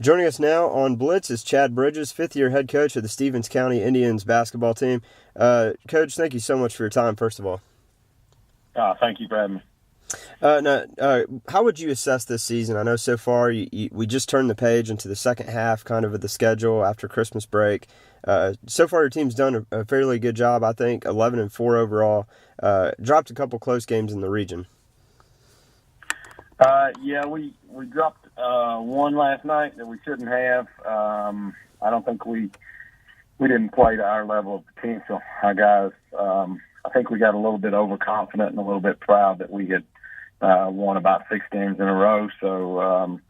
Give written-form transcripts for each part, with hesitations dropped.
Joining us now on Blitz is Chad Bridges, fifth-year head coach of the Stevens County Indians basketball team. Coach, thank you so much for your time, first of all. Thank you for having me. How would you assess this season? I know so far we just turned the page into the second half kind of the schedule after Christmas break. So far your team's done a fairly good job, I think, 11-4 overall. Dropped a couple close games in the region. We dropped one last night that we shouldn't have. I don't think we didn't play to our level of potential. Our guys, I think we got a little bit overconfident and a little bit proud that we had won about 6 games in a row. So,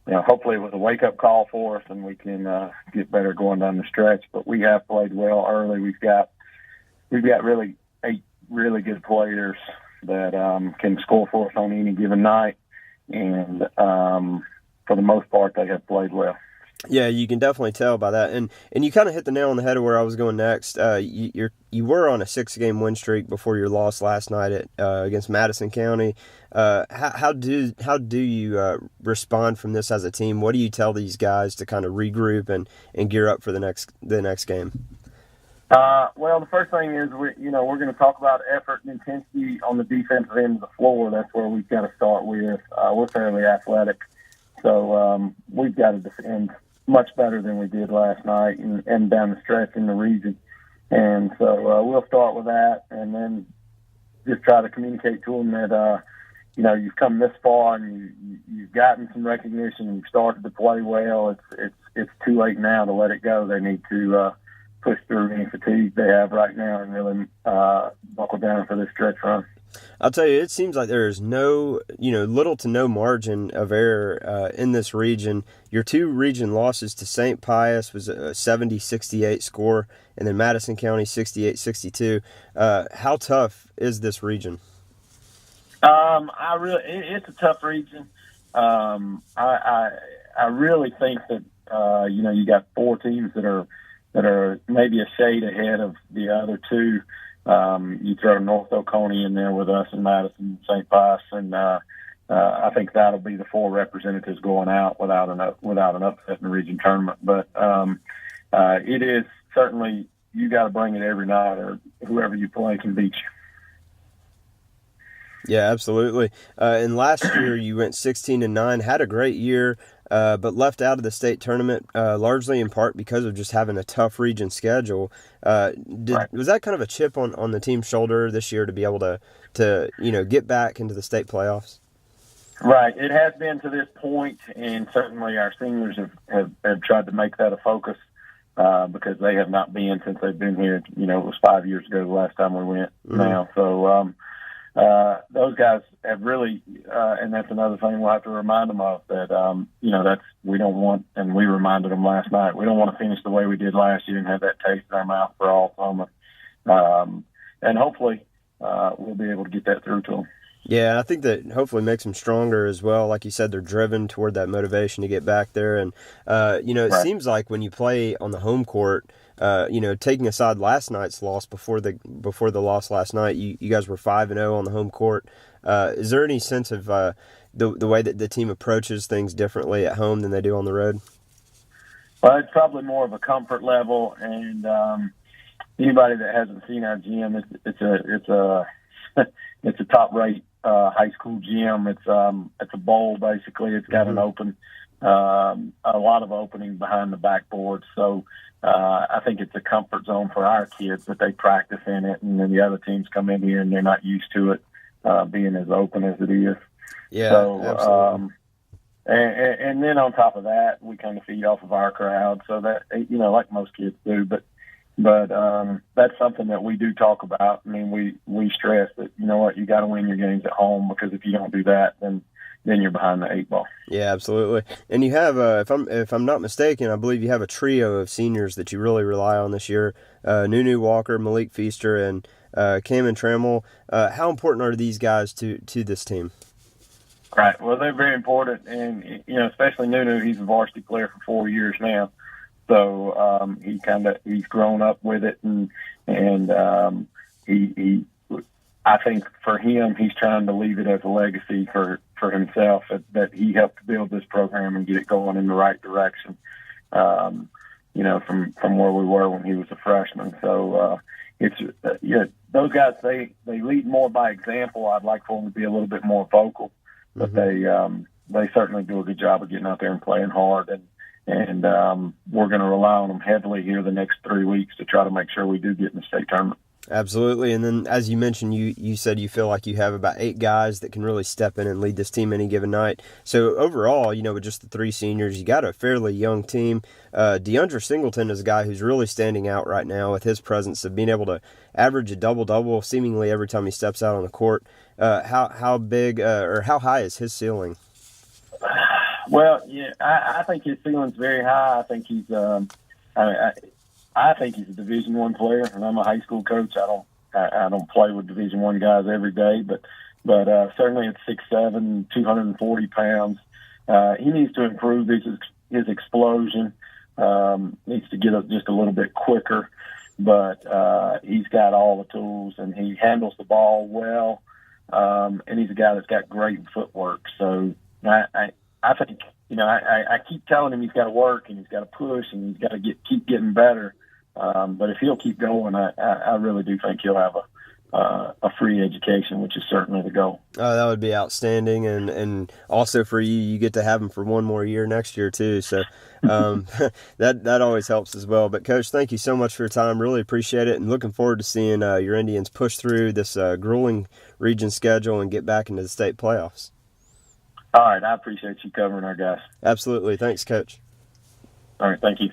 hopefully it was a wake-up call for us and we can get better going down the stretch. But we have played well early. We've got really 8 really good players that can score for us on any given night. And for the most part, they have played well. Yeah, you can definitely tell by that, and you kind of hit the nail on the head of where I was going next. You were on a 6-game win streak before your loss last night against Madison County. How do you respond from this as a team? What do you tell these guys to kind of regroup and gear up for the next game? Well, the first thing is we're going to talk about effort and intensity on the defensive end of the floor. That's where we've got to start with. We're fairly athletic, so we've got to defend much better than we did last night and down the stretch in the region. And so we'll start with that, and then just try to communicate to them that you've come this far and you've gotten some recognition. You've started to play well. It's too late now to let it go. They need to push through any fatigue they have right now and really buckle down for this stretch run. I'll tell you, it seems like there's little to no margin of error in this region. Your 2 region losses to St. Pius was a 70-68 score, and then Madison County 68-62. How tough is this region? It's a tough region. I really think that you got 4 teams that are maybe a shade ahead of the other 2. You throw North Oconee in there with us and Madison, St. Pius, and I think that'll be the 4 representatives going out without an upset in the region tournament. But it is certainly, you got to bring it every night, or whoever you play can beat you. Yeah, absolutely. And last year you went 16-9, had a great year, but left out of the state tournament largely in part because of just having a tough region schedule. Right. Was that kind of a chip on the team's shoulder this year to be able to get back into the state playoffs? Right. It has been to this point, and certainly our seniors have tried to make that a focus because they have not been since they've been here. It was 5 years ago the last time we went now. So those guys have really, and that's another thing we'll have to remind them of, that we don't want, and we reminded them last night, we don't want to finish the way we did last year and have that taste in our mouth for all summer. And hopefully we'll be able to get that through to them. Yeah, I think that hopefully makes them stronger as well. Like you said, they're driven toward that motivation to get back there. And, it Right. seems like when you play on the home court, taking aside last night's loss before the loss last night, you guys were 5-0 on the home court. Is there any sense of the way that the team approaches things differently at home than they do on the road? Well, it's probably more of a comfort level, and anybody that hasn't seen our gym, it's a top rate high school gym. It's a bowl basically. It's got an open, a lot of opening behind the backboard. So I think it's a comfort zone for our kids that they practice in it, and then the other teams come in here and they're not used to it being as open as it is. Yeah, so, absolutely. And then on top of that, we kind of feed off of our crowd, so that like most kids do. But that's something that we do talk about. I mean, we stress that you got to win your games at home, because if you don't do that, then you're behind the 8 ball. Yeah, absolutely. And you have, if I'm not mistaken, I believe you have a trio of seniors that you really rely on this year: Nunu Walker, Malik Feaster, and Cameron Trammell. How important are these guys to this team? Right. Well, they're very important, and especially Nunu. He's a varsity player for 4 years now, so he's grown up with it, and he I think for him, he's trying to leave it as a legacy for himself that he helped build this program and get it going in the right direction. From where we were when he was a freshman. So those guys they lead more by example. I'd like for them to be a little bit more vocal, but they certainly do a good job of getting out there and playing hard. And we're going to rely on them heavily here the next 3 weeks to try to make sure we do get in the state tournament. Absolutely. And then, as you mentioned, you said you feel like you have about 8 guys that can really step in and lead this team any given night. So overall, with just the 3 seniors, you got a fairly young team. Deundra Singleton is a guy who's really standing out right now with his presence of being able to average a double-double seemingly every time he steps out on the court. How big or how high is his ceiling? Well, yeah, I think his ceiling's very high. I think he's I think he's a Division I player, and I'm a high school coach. I don't play with Division I guys every day, but certainly at 6'7", 240 pounds, he needs to improve his explosion. Needs to get up just a little bit quicker, but he's got all the tools, and he handles the ball well, and he's a guy that's got great footwork. So I think I keep telling him he's got to work and he's got to push and he's got to keep getting better. But if he'll keep going, I really do think he'll have a free education, which is certainly the goal. Oh, that would be outstanding, and also for you get to have him for one more year next year too. So that always helps as well. But Coach, thank you so much for your time. Really appreciate it, and looking forward to seeing your Indians push through this grueling region schedule and get back into the state playoffs. All right, I appreciate you covering our guys. Absolutely, thanks, Coach. All right, thank you.